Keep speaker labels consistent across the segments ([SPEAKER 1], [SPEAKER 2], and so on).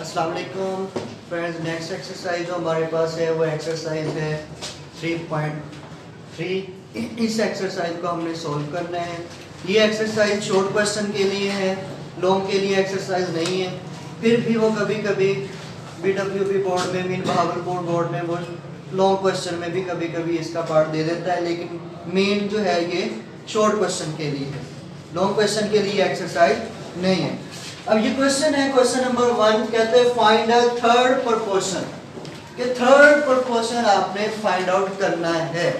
[SPEAKER 1] अस्सलाम वालेकुम friends. Next exercise जो हमारे पास है वो एक्सरसाइज है 3.3। इस एक्सरसाइज को हमने सॉल्व करना है। ये एक्सरसाइज शॉर्ट क्वेश्चन के लिए है, लॉन्ग के लिए एक्सरसाइज नहीं है। फिर भी वो कभी कभी BWP बोर्ड में, मीन बहावलपुर बोर्ड में वो लॉन्ग क्वेश्चन में भी कभी कभी इसका पार्ट दे देता है, लेकिन मेन जो है ये शॉर्ट क्वेश्चन के लिए है, लॉन्ग क्वेश्चन के लिए एक्सरसाइज नहीं है। अब ये क्वेश्चन है, क्वेश्चन नंबर 1 कहते हैं फाइंड अ थर्ड प्रोपोर्शन। कि थर्ड प्रोपोर्शन आपने फाइंड आउट करना है।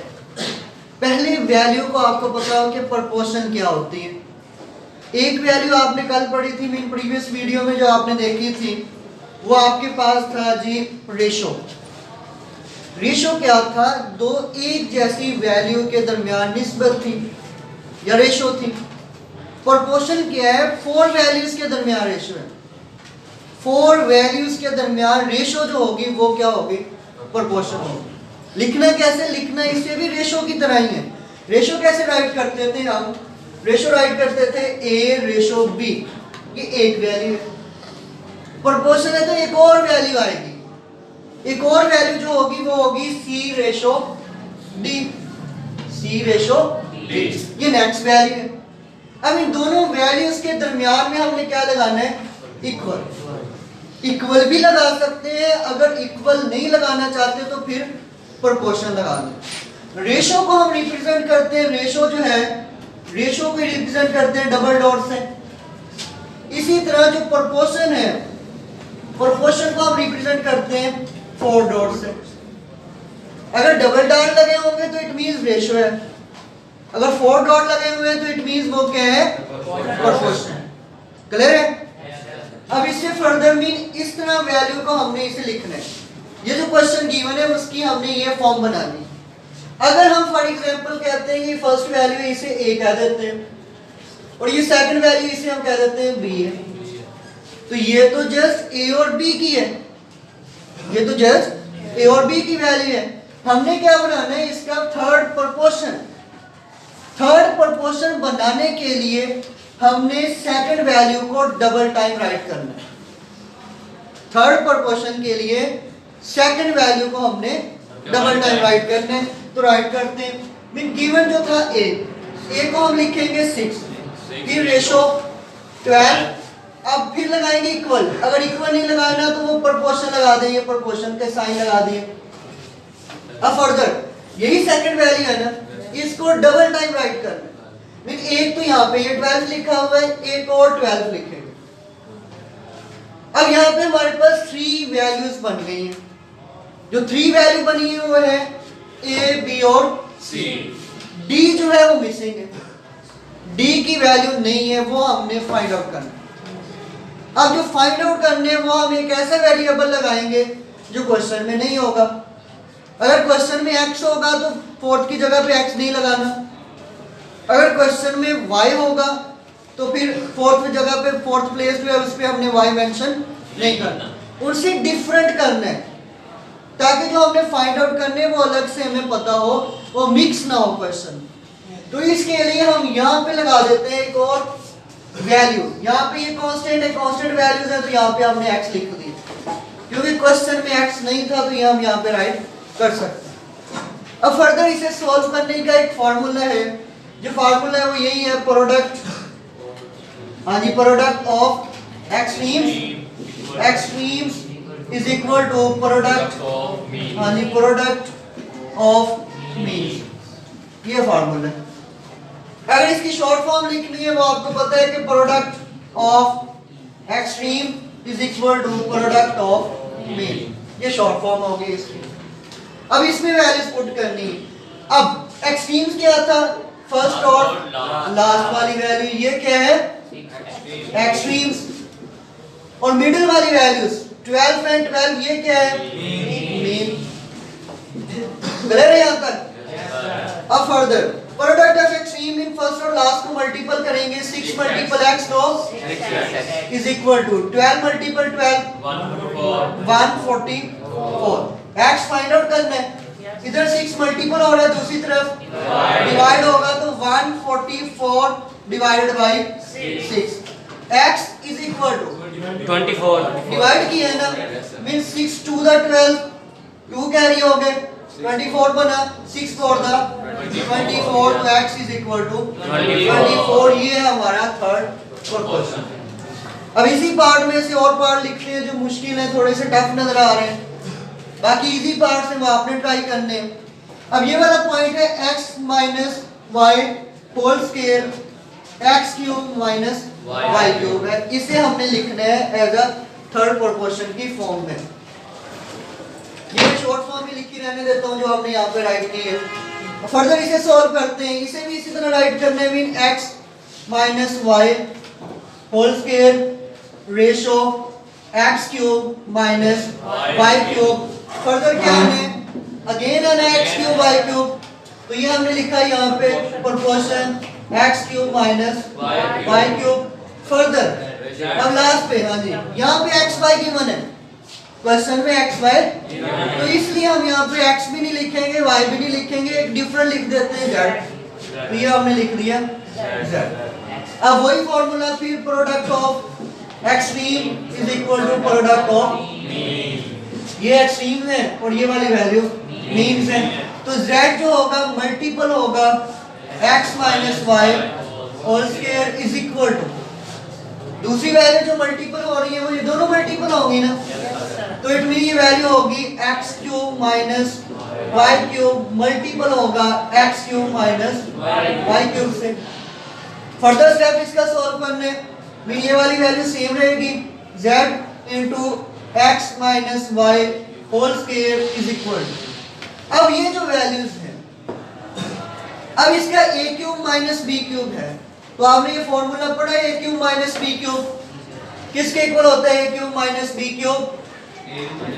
[SPEAKER 1] पहली वैल्यू को आपको पता हो कि प्रोपोर्शन क्या होती है। एक वैल्यू आपने कल पढ़ी थी, मीन प्रीवियस वीडियो में जो आपने देखी थी, वो आपके पास था जी रेशो। रेशो क्या था? दो एक जैसी वैल्यू के दरमियान निस्बत थी या रेशो थी। प्रोपोर्शन क्या है? 4 वैल्यूज के दरमियान रेशो है। 4 वैल्यूज के दरमियान रेशो जो होगी वो क्या होगी? प्रोपोर्शन होगी। लिखना कैसे? लिखना इसे भी रेशो की तरह ही है। रेशो कैसे राइट करते थे हम? रेशो राइट करते थे A रेशो B। ये एक वैल्यू है। प्रोपोर्शन है तो एक और वैल्यू आएगी। एक और वैल्यू जो होगी वो होगी C ratio D। C ratio D। ये नेक्स्ट वैल्यू है। अब इन दोनों वैल्यूज के दरमियान में हमने क्या लगाना है? इक्वल। इक्वल भी लगा सकते हैं, अगर इक्वल नहीं लगाना चाहते तो फिर प्रोपोर्शन लगा लें। रेशो को हम रिप्रेजेंट करते हैं, रेशो जो है रेशो को रिप्रेजेंट करते हैं डबल डॉट से। इसी तरह जो प्रोपोर्शन है, प्रोपोर्शन को हम रिप्रेजेंट करते हैं 4 डॉट से। अगर डबल डॉट लगे होंगे तो इट मींस रेशो है, अगर 4 डॉट लगे हुए हैं तो इट मींस वो क्या है? प्रोपोर्शन। क्लियर है? अब इससे फर्दर मीन इस तरह वैल्यू को हमने इसे लिखना है। ये जो क्वेश्चन गिवन है उसकी हमने ये फॉर्म बनानी। अगर हम फॉर एग्जांपल कहते हैं ये फर्स्ट वैल्यू है, इसे A कह देते हैं, और ये सेकंड वैल्यू इसे हम कह देते हैं B है, तो ये तो जस्ट A और B की है। ये तो जस्ट A और B की वैल्यू है। हमने क्या बनाना है? इसका थर्ड प्रोपोर्शन। थर्ड प्रोपोर्शन बनाने के लिए हमने सेकंड वैल्यू को डबल टाइम राइट करना है। थर्ड प्रोपोर्शन के लिए सेकंड वैल्यू को हमने डबल टाइम राइट करना है। तो राइट करते हैं। मीन गिवन जो था A को हम लिखेंगे 6, फिर रेशो 12। अब फिर लगाएंगे इक्वल। अगर इक्वल नहीं लगाना तो वो प्रोपोर्शन लगा देंगे, प्रोपोर्शन के साइन लगा दिए। अब फर्दर यही सेकंड वैल्यू है ना, इसको डबल टाइम राइट करना है। मीन एक तो यहाँ पे ये 12 लिखा हुआ है, एक और 12 लिखेंगे। अब यहाँ पे हमारे पास 3 वैल्यूज बन गई हैं। जो 3 वैल्यू बनी है वो है A, B और C। D जो है वो मिसिंग है। D की वैल्यू नहीं है, वो हमने फाइंड आउट करना है। अब जो फाइंड आउट करने हैं वो हम एक ऐसा वेरिएबल लगाएंगे जो क्वेश्चन में नहीं होगा। अगर क्वेश्चन में x होगा तो फोर्थ की जगह पे x नहीं लगाना। अगर क्वेश्चन में y होगा तो फिर फोर्थ जगह पे, फोर्थ प्लेस पे उस पे हमने y मेंशन नहीं करना। उनसे डिफरेंट करना है ताकि जो हमने फाइंड आउट करने वो अलग से हमें पता हो, वो मिक्स ना हो क्वेश्चन। तो इसके लिए हम यहाँ पे लगा देते हैं एक और वैल्यू। यहाँ पे ये कांस्टेंट है, कांस्टेंट वैल्यूज है, तो यहाँ पे हमने x लिख दिया क्योंकि क्वेश्चन में x नहीं था, तो ये हम यहाँ पे राइट कर सकते हैं। अब फर्दर इसे सॉल्व करने का एक फार्मूला है। जो फार्मूला है वो यही है, प्रोडक्ट, हाँ जी, product of extremes is equal to product, हाँ जी, प्रोडक्ट ऑफ मीन। ये फार्मूला है। अगर इसकी शॉर्ट फॉर्म लिखनी है वो आपको पता है कि product of extreme is equal to product of mean. ये शॉर्ट फॉर्म होगी इसकी। अब इसमें वैल्यूज पुट करनी है। अब एक्सट्रीम्स क्या था? फर्स्ट और लास्ट वाली वैल्यू। ये क्या है? एक्सट्रीम्स। और मिडिल वाली वैल्यूज 12 एंड 12, ये क्या है? मीन। क्लियर है यहाँ तक? अब further product of extreme in first और लास्ट को मल्टीपल करेंगे। 6 मल्टीपल x तो is equal to 12 multiple 12 144। x find out करना है। इधर 6 मल्टीपल हो रहा है, दूसरी तरफ डिवाइड होगा तो 144 divided by 6। x is equal to
[SPEAKER 2] 24
[SPEAKER 1] divide किया है ना, मीन 6 2 द 12, 2 कैरी हो गए, 24 बना, 6 4 द 24, तो x इज इक्वल टू 24। ये है हमारा थर्ड क्वेश्चन। अब इसी पार्ट में से और पार्ट लिखते हैं जो मुश्किल है, थोड़े से टफ नजर आ रहे हैं, बाकी इजी पार्ट से वो आपने ट्राई करने हैं। अब ये वाला पॉइंट है x minus y whole square x cube minus y cube है, इसे हमने लिखना है एज अ थर्ड प्रोपोर्शन की फॉर्म में। ये शॉर्ट फॉर्म में लिखी रहने देता हूं जो हमने यहाँ पे राइट की है। फर्दर इसे सॉल्व करते हैं, इसे भी इसी तरह राइट करना है, mean x minus y whole square ratio x cube minus y cube. Further क्या है, अगेन है एक्स क्यूब वाई क्यूब, तो ये हमने लिखा है यहाँ पे proportion x cube minus y cube. Further अब लास्ट पे, हाँ जी, यहाँ पे एक्स वाई गिवन है क्वेश्चन में, एक्स वाई, तो इसलिए हम यहाँ पे एक्स भी नहीं लिखेंगे, वाई भी नहीं लिखेंगे, एक डिफरेंट लिख देते हैं जेड, तो ये हमने लिख दिया जेड। अब वही फॉर्मूला, फिर product of extreme is equal to product of, ये एक्सट्रीम है और ये वाली वैल्यू मीन्स है, तो z जो होगा मल्टीपल होगा x minus y whole square is equal to, दूसरी वैल्यू जो मल्टीपल हो रही है वो ये दोनों मल्टीपल होंगी ना, तो इट मीन ये वैल्यू होगी x cube minus y cube multiple होगा x cube minus y cube से। फर्दर स्टेप इसका सॉल्व करने में ये वाली वैल्यू सेम रहेगी, z into x minus y whole square is equal to, अब ये जो वैल्यूज हैं, अब इसका a cube minus b cube है, तो आपने ये फॉर्मूला पढ़ा है, a cube minus b cube किसके इक्वल होता है, a cube minus b cube,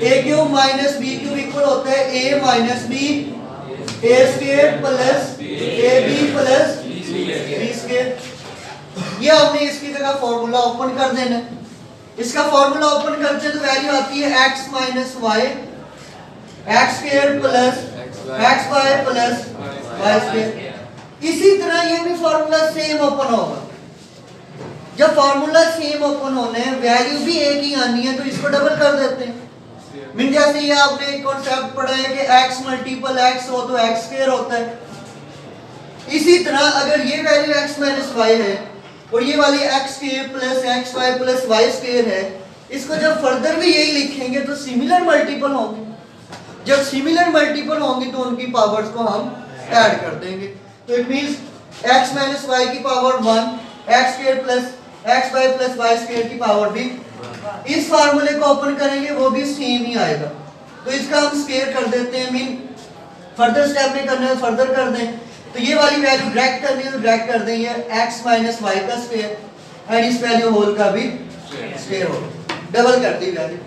[SPEAKER 1] a cube minus b cube equal होता है a minus b a square plus ab plus b square. ये हमने इसकी जगह फॉर्मूला ओपन कर देना, इसका फॉर्मूला ओपन करते तो वैल्यू आती है x minus y x square plus x y plus y square. इसी तरह ये भी फॉर्मूला सेम ओपन होगा, जब फॉर्मूला सेम ओपन होने वैल्यू भी एक ही आनी है तो इसको डबल कर देते हैं। मीन जैसे ये आपने एक कॉन्सेप्ट पढ़ा है कि x मल्टीपल x हो तो x स्क्वायर होता है, इसी तरह अगर ये वैल्यू x माइनस वाई है और ये वाली x square plus x y plus y square है, इसको जब फर्दर भी यही लिखेंगे तो सिमिलर मल्टीपल होंगे, जब सिमिलर मल्टीपल होंगे तो उनकी पावर्स को हम ऐड कर देंगे, तो it means x minus y की power 1 x square plus x y plus y square की पावर भी, इस फार्मूले को ओपन करेंगे वो भी सेम ही आएगा, तो इसका हम स्क्वायर कर देते हैं, मीन फर्दर स्टेप में करना है फर्दर कर दें, तो ये वाली वैल्यू डायरेक्ट करनी है तो डायरेक्ट कर दें, ये x माइनस वाई का स्क्वायर एंड इस वैल्यू होल का भी स्क्वायर हो, डबल कर दी वैल्यू।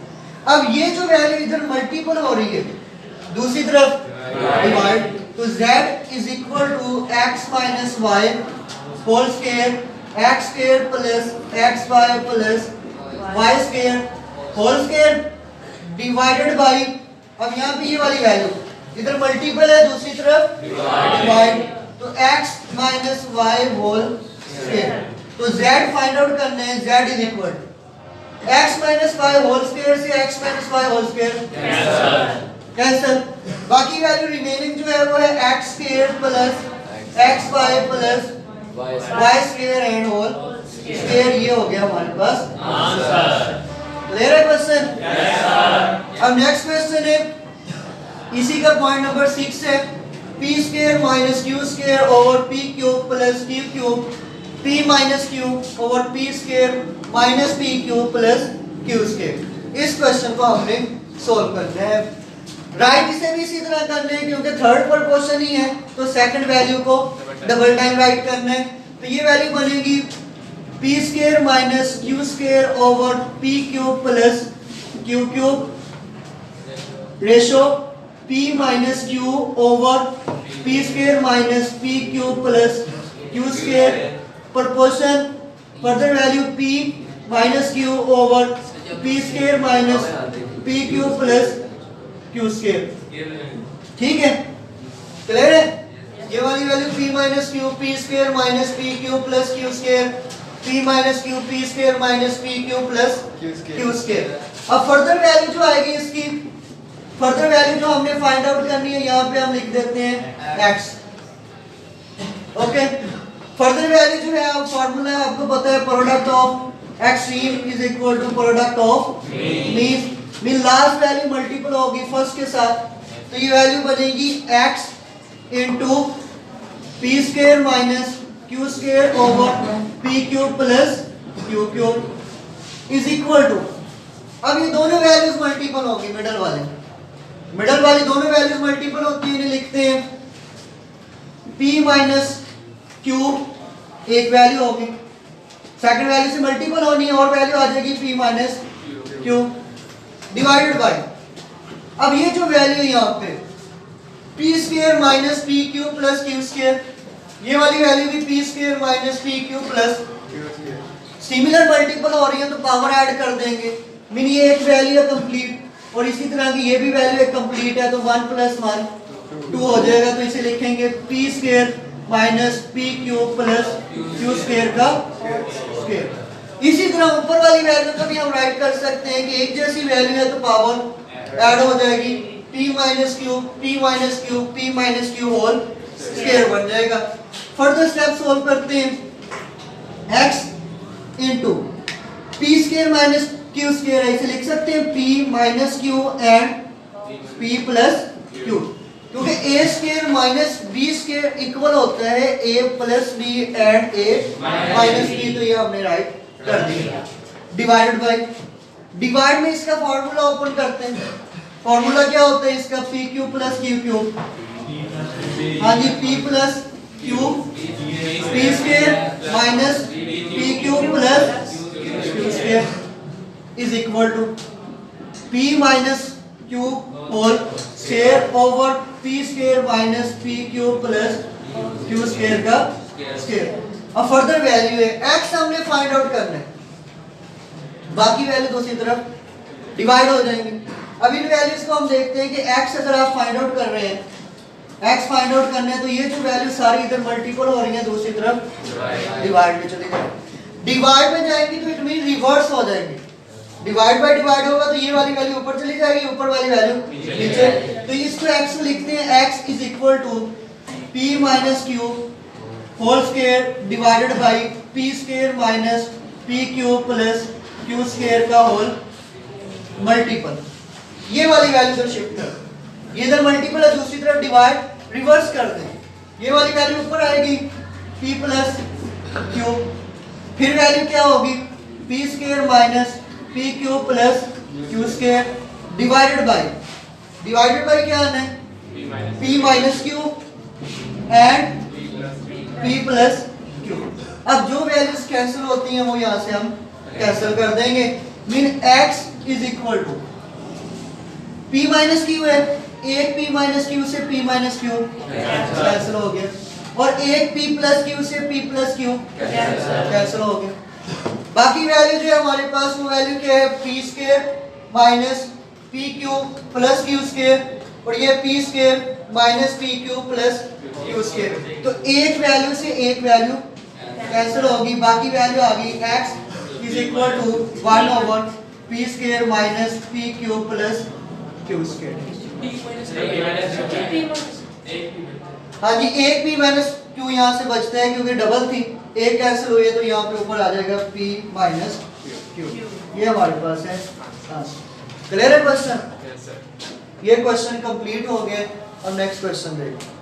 [SPEAKER 1] अब ये जो वैल्यू इधर मल्टीपल हो रही है दूसरी तरफ डिवाइड, तो z is equal to x minus y whole square x square plus x y plus y square whole square divided by, अब यहाँ पे ये वाली वैल्यू इधर मल्टीपल है दूसरी तरफ डिवाइड, तो x minus y whole square, तो z फाइंड आउट करना है, z is equal to x minus y whole square से x minus y whole square cancel, बाकी वैल्यू रिमेनिंग जो है वो है x square plus x y plus y square and whole square, ये हो गया हमारे पास आंसर। क्लियर है क्वेश्चन? Yes sir. अब नेक्स्ट क्वेश्चन है, इसी का पॉइंट नंबर 6 है, p square minus q square over p cube plus q cube p minus q over p square minus p cube plus q square. इस question को हमने solve करना है, राइट इसे भी इसी तरह करना है क्योंकि थर्ड प्रोपोर्शन ही है, तो सेकंड वैल्यू को डबल टाइम राइट करना है, तो ये वैल्यू बनेगी p square minus q square over p cube plus q cube ratio p minus q over p square minus p cube plus q square proportion further value p minus q over p square minus p cube plus q square. ठीक है, clear है? ये वाली value p minus q p square minus p cube plus q square, p minus Q P square minus P Q plus q square. अब further value जो आएगी इसकी, further value जो हमने फाइंड आउट करनी है यहाँ पे हम लिख देते हैं x। ओके, फर्दर वैल्यू जो है आप फार्मूला है आपको पता है, product of extreme is equal to product of mean last value multiple होगी फर्स्ट के साथ, तो ये वैल्यू बनेगी x into p square minus q square over p cube plus q cube is equal to, अब ये दोनों वैल्यूज मल्टीपल होंगी, मिडल वाली दोनों वैल्यूज मल्टीपल होती है, इन्हें लिखते हैं p माइनस क्यूब एक वैल्यू होगी, सेकंड वैल्यू से मल्टीपल होनी है और वैल्यू आ जाएगी p minus cube divided by, अब ये जो वैल्यू है यहाँ पे p square minus P cube plus q square, ये वाली वैल्यू भी p square minus P cube plus similar multiple हो रही है तो पावर ऐड कर देंगे, मीन ये एक वैल्यू है कंप्लीट और इसी तरह की ये भी वैल्यू एक कंप्लीट है, तो 1 प्लस 1 2 हो जाएगा, तो इसे लिखेंगे p square minus P cube plus q square का स्क्वायर। इसी तरह ऊपर वाली वैल्यू को भी हम राइट कर सकते हैं कि एक जैसी वैल्यू है तो पावर ऐड हो जाएगी, p minus cube p minus q whole square बन जाएगा। फर्दर स्टेप सोल्व करते हैं, x into p square minus q square है, इसे लिख सकते हैं p minus q and p plus q, क्योंकि a square minus b square equal होता है a plus b and a minus b, तो ये हमने राइट कर दिया। डिवाइडेड बाय, डिवाइड में इसका फार्मूला ओपन करते हैं, फार्मूला क्या होता है इसका, p cube plus q cube, हाँ जी p plus cube p square minus p cube plus q square is equal to p minus cube whole square over p square minus p cube plus q square का square. अब further value है x हमने find out करना है, बाकी value दूसरी तरफ divide हो जाएंगे। अब इन वैल्यूज को हम देखते हैं कि x अगर आप फाइंड आउट कर रहे हैं, x फाइंड आउट करना है तो ये जो वैल्यू सारी इधर मल्टीपल हो रही है, दूसरी तरफ डिवाइड में चली जाएगी। डिवाइड में जाएंगी तो इट मीन रिवर्स हो जाएंगे, डिवाइड बाय डिवाइड होगा तो ये वाली वैल्यू ऊपर चली जाएगी, ऊपर वाली वैल्यू नीचे, तो इसको x को लिखते हैं x is equal to p minus cube whole square divided by p square minus p cube plus q square का होल मल्टीपल। ये वाली वैल्यू इधर शिफ्ट कर, ये इधर मल्टीपल है, दूसरी तरफ डिवाइड रिवर्स कर दें, ये वाली वैल्यू ऊपर आएगी p प्लस q, फिर वैल्यू क्या होगी p square minus p cube plus q square divided bye क्या आना है p minus q and p plus q। अब जो वैल्यूज कैंसिल होती हैं वो यहाँ से हम कैंसिल कर देंगे, mean x is equal to p minus q है, एक p माइनस q से p माइनस q कैंसिल हो गया, और एक p प्लस q से p प्लस q कैंसिल हो गया। बाकी वैल्यू जो है हमारे पास वो वैल्यू क्या है, p square minus p cube plus q square, और ये p square minus p cube plus q square, तो एक वैल्यू से एक वैल्यू कैंसिल होगी, बाकी वैल्यू आ गई x is equal to 1 over p square minus p cube plus q square. हाँ जी, एक p माइनस q यहाँ से बचता है क्योंकि डबल थी, एक कैंसिल हुई है तो यहाँ पे ऊपर आ जाएगा p माइनस q, ये हमारे पास है। क्लियर है क्वेश्चन? ये क्वेश्चन कंप्लीट हो गया। अब नेक्स्ट क्वेश्चन देखो।